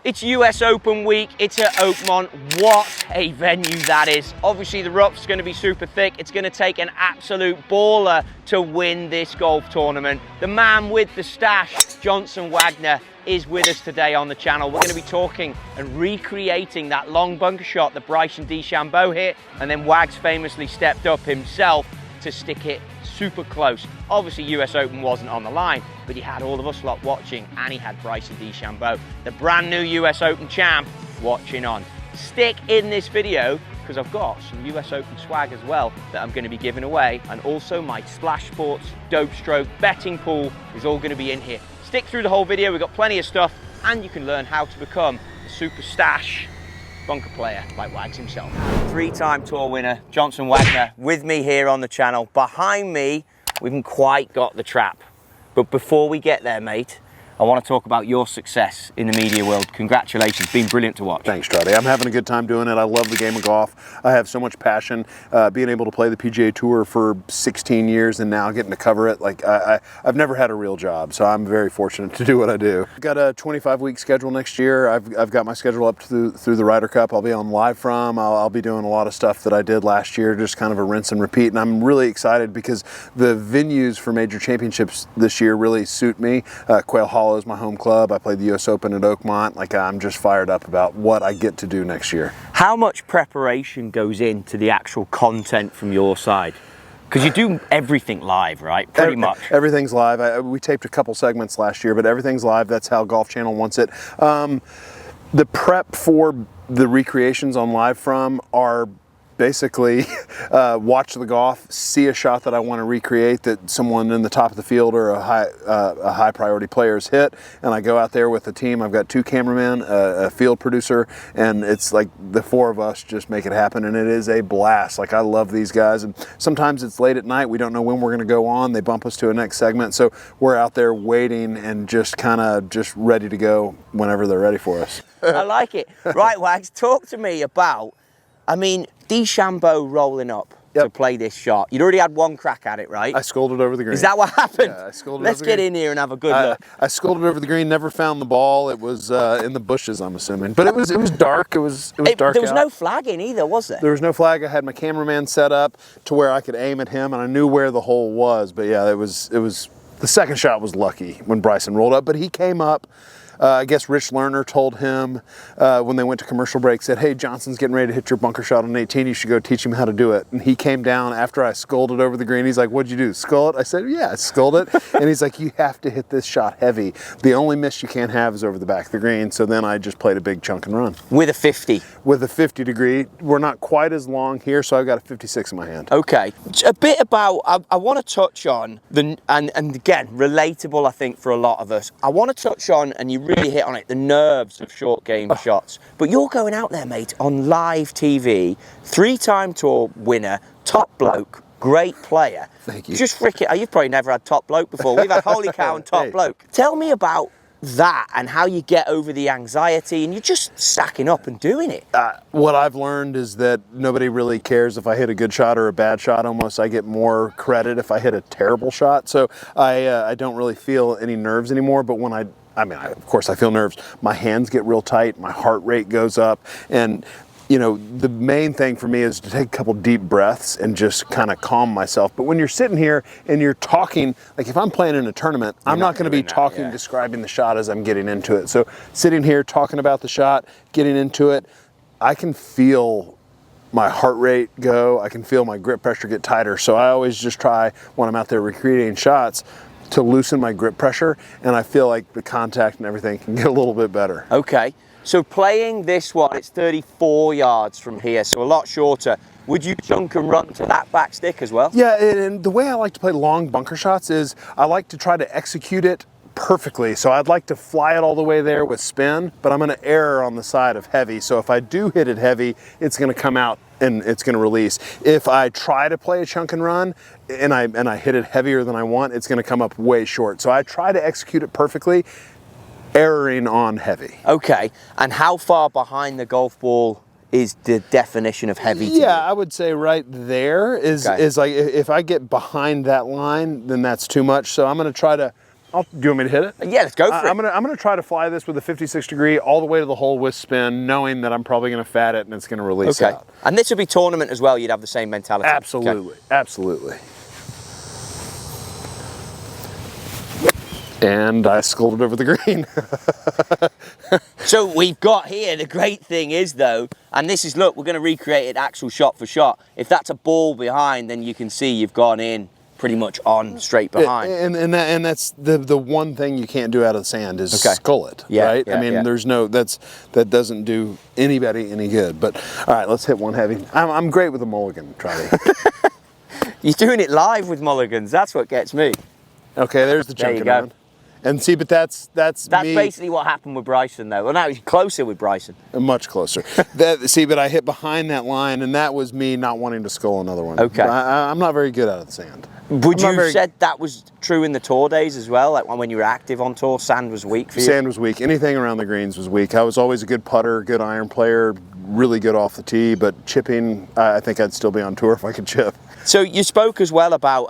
It's US Open week, it's at Oakmont. What a venue that is. Obviously the rough's going to be super thick. It's going to take an absolute baller to win this golf tournament. The man with the stash, Johnson Wagner, is with us today on the channel. We're going to be talking and recreating that long bunker shot that Bryson DeChambeau hit, and then Wags famously stepped up himself to stick it super close. Obviously US Open wasn't on the line, but he had all of us lot watching, and he had Bryson DeChambeau, the brand new US Open champ, watching on. Stick in this video because I've got some US Open swag as well that I'm going to be giving away, and also my Splash Sports Dope Stroke betting pool is all going to be in here. Stick through the whole video, we've got plenty of stuff, and you can learn how to become a super stash bunker player like Wags himself. Three-time tour winner Johnson Wagner with me here on the channel. Behind me, we haven't quite got the trap, but before we get there, mate, I want to talk about your success in the media world. Congratulations, been brilliant to watch. Thanks, Trottie. I'm having a good time doing it. I love the game of golf. I have so much passion. Being able to play the PGA Tour for 16 years and now getting to cover it, like I've never had a real job, so I'm very fortunate to do what I do. I've got a 25-week schedule next year. I've got my schedule up through the Ryder Cup. I'll be on live from. I'll be doing a lot of stuff that I did last year, just kind of a rinse and repeat. And I'm really excited because the venues for major championships this year really suit me. Quail Hollow is my home club. I played the US Open at Oakmont. Like, I'm just fired up about what I get to do next year. How much preparation goes into the actual content from your side? Because you do everything live, right? Pretty much. Everything's live. We taped a couple segments last year, but everything's live. That's how Golf Channel wants it. The prep for the recreations on live from are basically watch the golf, see a shot that I want to recreate that someone in the top of the field or a high priority player's hit, and I go out there with a team. I've got two cameramen, a field producer, and it's like the four of us just make it happen, and it is a blast. Like, I love these guys, and sometimes it's late at night. We don't know when we're going to go on. They bump us to a next segment, so we're out there waiting and just kind of just ready to go whenever they're ready for us. I like it. Right, Wags, talk to me about, I mean, DeChambeau rolling up to play this shot. You'd already had one crack at it, right? I scolded over the green. Is that what happened? Yeah, I scolded Let's over the get green. in here and have a good look. I scolded over the green, never found the ball. It was in the bushes, I'm assuming. But it was dark. It was dark. There was out. no flagging either, was there? There was no flag. I had my cameraman set up to where I could aim at him, and I knew where the hole was. But yeah, it was the second shot was lucky when Bryson rolled up, but he came up. I guess Rich Lerner told him when they went to commercial break, said, "Hey, Johnson's getting ready to hit your bunker shot on 18. You should go teach him how to do it." And he came down after I scolded over the green. He's like, "What'd you do? Skull it?" I said, "Yeah, I sculled it." And he's like, "You have to hit this shot heavy. The only miss you can't have is over the back of the green." So then I just played a big chunk and run. With a 50? With a 50 degree. We're not quite as long here, so I've got a 56 in my hand. Okay. A bit about, I want to touch on, and again, relatable I think for a lot of us. I want to touch on, and you really hit on it, the nerves of short game shots. But you're going out there, mate, on live TV, three-time tour winner, top bloke, great player. Thank you. Just freaking, you've probably never had top bloke before. We've had holy cow and top bloke. Tell me about that and how you get over the anxiety and you're just stacking up and doing it. What I've learned is that nobody really cares if I hit a good shot or a bad shot. Almost I get more credit if I hit a terrible shot. So I don't really feel any nerves anymore. But when of course I feel nerves. My hands get real tight, my heart rate goes up, and you know, the main thing for me is to take a couple deep breaths and just kind of calm myself. But when you're sitting here and you're talking, like if I'm playing in a tournament, I'm not going to be talking, describing the shot as I'm getting into it. So sitting here talking about the shot, getting into it, I can feel my heart rate go, I can feel my grip pressure get tighter. So I always just try when I'm out there recreating shots to loosen my grip pressure, and I feel like the contact and everything can get a little bit better. Okay, so playing this one, it's 34 yards from here, so a lot shorter. Would you chunk and run to that back stick as well? Yeah, and the way I like to play long bunker shots is I like to try to execute it perfectly. So I'd like to fly it all the way there with spin, but I'm going to err on the side of heavy. So if I do hit it heavy, it's going to come out and it's going to release. If I try to play a chunk and run and I hit it heavier than I want, it's going to come up way short. So I try to execute it perfectly, erring on heavy. Okay, and how far behind the golf ball is the definition of heavy to Yeah, you? I would say right there is like, if I get behind that line, then that's too much. So I'm going to try to Do you want me to hit it? Yeah, let's go for it. I'm gonna try to fly this with a 56 degree all the way to the hole with spin, knowing that I'm probably gonna fat it and it's gonna release out. And this would be tournament as well. You'd have the same mentality. Absolutely, absolutely. And I sculled it over the green. So we've got here, the great thing is though, and this is, look, we're going to recreate it actual shot for shot. If that's a ball behind, then you can see you've gone in pretty much on straight behind. And that's the one thing you can't do out of the sand is skull it, right? I mean, there's no, that doesn't do anybody any good. But all right, let's hit one heavy. I'm great with a mulligan, Trottie. You're doing it live with mulligans. That's what gets me. Okay, there's the chunking on. And see, but that's me. Basically what happened with Bryson, though. Well, now he's closer with Bryson. Much closer. See, but I hit behind that line, and that was me not wanting to skull another one. Okay. I'm not very good out of the sand. Would you have said that was true in the tour days as well? Like when you were active on tour, sand was weak for you? Sand was weak. Anything around the greens was weak. I was always a good putter, good iron player, really good off the tee, but chipping, I think I'd still be on tour if I could chip. So you spoke as well about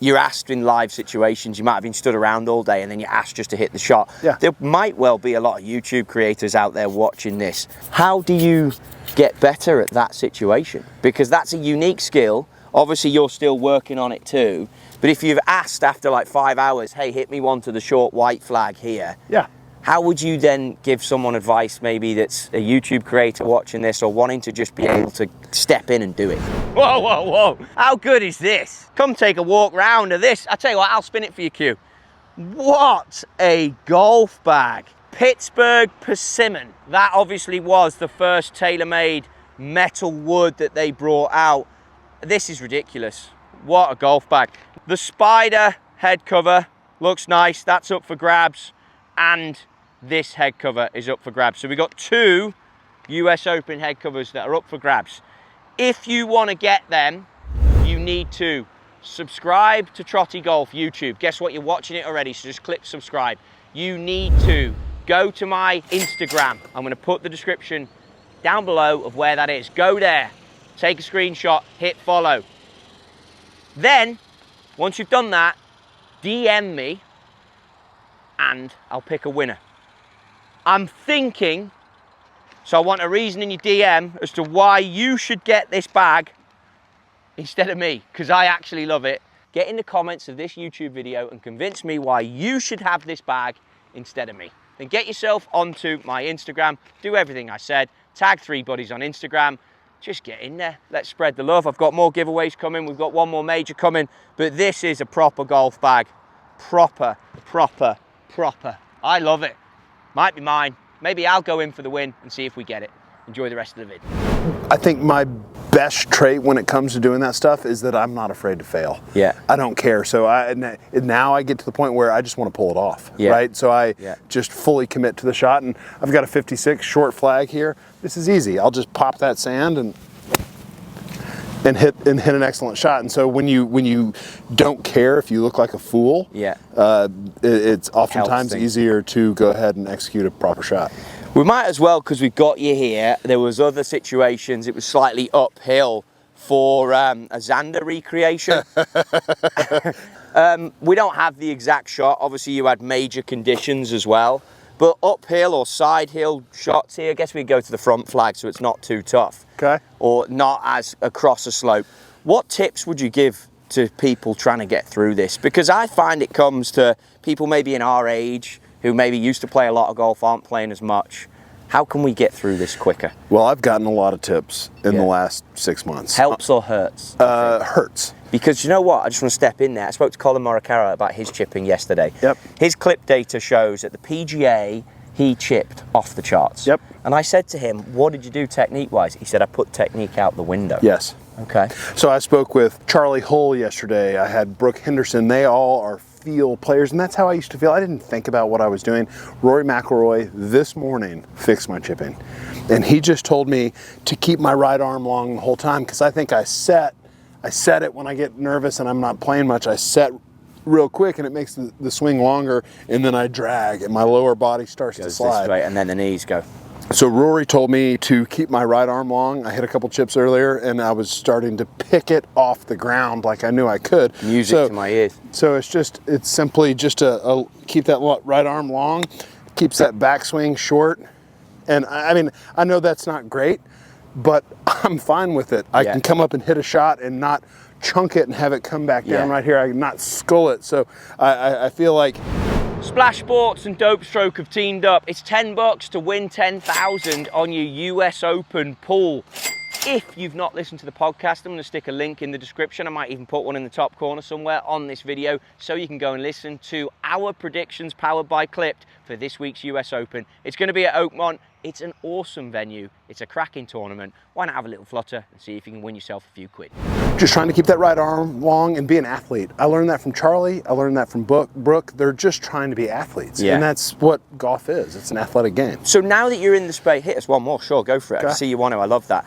you're asked in live situations, you might have been stood around all day and then you're asked just to hit the shot. Yeah. There might well be a lot of YouTube creators out there watching this. How do you get better at that situation? Because that's a unique skill. Obviously you're still working on it too. But if you've asked after like 5 hours, hey, hit me one to the short white flag here. Yeah. How would you then give someone advice maybe that's a YouTube creator watching this or wanting to just be able to step in and do it? Whoa, whoa, whoa. How good is this? Come take a walk round of this. I'll tell you what, I'll spin it for you, Q. What a golf bag. Pittsburgh Persimmon. That obviously was the first tailor-made metal wood that they brought out. This is ridiculous. What a golf bag. The Spider head cover looks nice. That's up for grabs. And this head cover is up for grabs. So we've got 2 US Open head covers that are up for grabs. If you want to get them, you need to subscribe to Trottie Golf YouTube. Guess what? You're watching it already, so just click subscribe. You need to go to my Instagram. I'm going to put the description down below of where that is. Go there, take a screenshot, hit follow. Then, once you've done that, DM me and I'll pick a winner. I'm thinking, so I want a reason in your DM as to why you should get this bag instead of me, because I actually love it. Get in the comments of this YouTube video and convince me why you should have this bag instead of me. Then get yourself onto my Instagram, do everything I said, tag 3 buddies on Instagram, just get in there. Let's spread the love. I've got more giveaways coming. We've got one more major coming, but this is a proper golf bag. Proper. I love it. Might be mine. Maybe I'll go in for the win and see if we get it. Enjoy the rest of the vid. I think my best trait when it comes to doing that stuff is that I'm not afraid to fail. Yeah. I don't care. So now I get to the point where I just want to pull it off. Yeah. Right. So I just fully commit to the shot, and I've got a 56 short flag here. This is easy. I'll just pop that sand and hit an excellent shot. And so when you don't care if you look like a fool, it's oftentimes easier to go ahead and execute a proper shot. We might as well, because we've got you here. There was other situations. It was slightly uphill for a Xander recreation. We don't have the exact shot. Obviously, you had major conditions as well. But uphill or side hill shots here, I guess we go to the front flag so it's not too tough. Okay. Or not as across a slope. What tips would you give to people trying to get through this? Because I find it comes to people maybe in our age who maybe used to play a lot of golf, aren't playing as much. How can we get through this quicker? Well, I've gotten a lot of tips in the last 6 months. Helps or hurts? Hurts. Because you know what? I just want to step in there. I spoke to Colin Morikawa about his chipping yesterday. Yep. His clip data shows at the PGA, he chipped off the charts. Yep. And I said to him, what did you do technique-wise? He said, I put technique out the window. Yes. Okay. So I spoke with Charlie Hull yesterday. I had Brooke Henderson. They all are feel players, and that's how I used to feel. I didn't think about what I was doing. Rory McIlroy this morning fixed my chipping, and he just told me to keep my right arm long the whole time, because I think I set it when I get nervous and I'm not playing much. I set real quick and it makes the swing longer, and then I drag and my lower body starts to slide. This way, and then the knees go. So Rory told me to keep my right arm long. I hit a couple chips earlier, and I was starting to pick it off the ground like I knew I could. Music to my ears. So it's simply just a keep that right arm long, keeps that backswing short. And I mean, I know that's not great, but I'm fine with it. I can come up and hit a shot and not chunk it and have it come back down right here. I can not skull it. So I feel like Splash Sports and Dope Stroke have teamed up. It's $10 to win 10,000 on your US Open pool. If you've not listened to the podcast, I'm going to stick a link in the description. I might even put one in the top corner somewhere on this video so you can go and listen to our predictions powered by Clipped for this week's US Open. It's going to be at Oakmont. It's an awesome venue. It's a cracking tournament. Why not have a little flutter and see if you can win yourself a few quid? just trying to keep that right arm long and be an athlete. I learned that from Charlie. I learned that from Brooke. They're just trying to be athletes. Yeah. And that's what golf is. It's an athletic game. So now that you're in the space, hit us one more. Sure, go for it. I see you want to. I love that.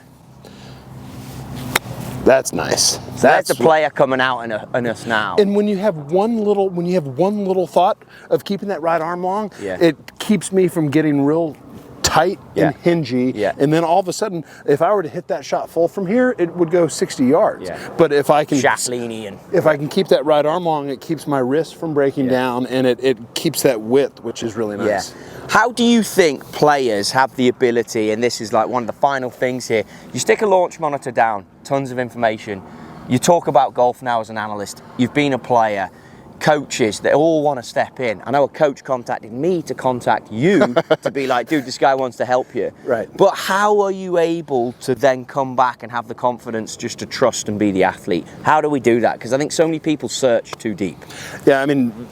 That's nice. So that's a player coming out in us now. And when you have one little thought of keeping that right arm long, yeah, it keeps me from getting real tight and hingy. Yeah. And then all of a sudden, if I were to hit that shot full from here, it would go 60 yards. Yeah. But if I can if I can keep that right arm long, it keeps my wrist from breaking down, and it keeps that width, which is really nice. Yeah. How do you think players have the ability, and this is like one of the final things here, you stick a launch monitor down, tons of information, you talk about golf now as an analyst, you've been a player, coaches, they all want to step in. I know a coach contacted me to contact you to be like, dude, this guy wants to help you. Right. But how are you able to then come back and have the confidence just to trust and be the athlete? How do we do that? Because I think so many people search too deep. Yeah, I mean,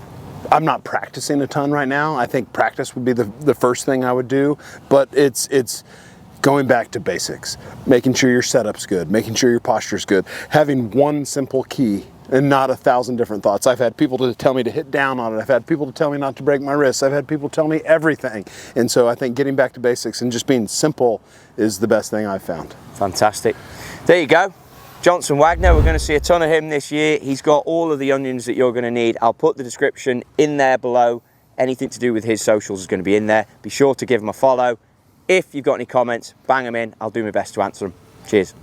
I'm not practicing a ton right now. I think practice would be the first thing I would do, but it's going back to basics, making sure your setup's good, making sure your posture's good, having one simple key and not 1,000 different thoughts. I've had people to tell me to hit down on it. I've had people to tell me not to break my wrists. I've had people tell me everything. And so I think getting back to basics and just being simple is the best thing I've found. Fantastic. There you go. Johnson Wagner, we're going to see a ton of him this year. He's got all of the onions that you're going to need. I'll put the description in there below. Anything to do with his socials is going to be in there. Be sure to give him a follow. If you've got any comments, bang them in. I'll do my best to answer them. Cheers.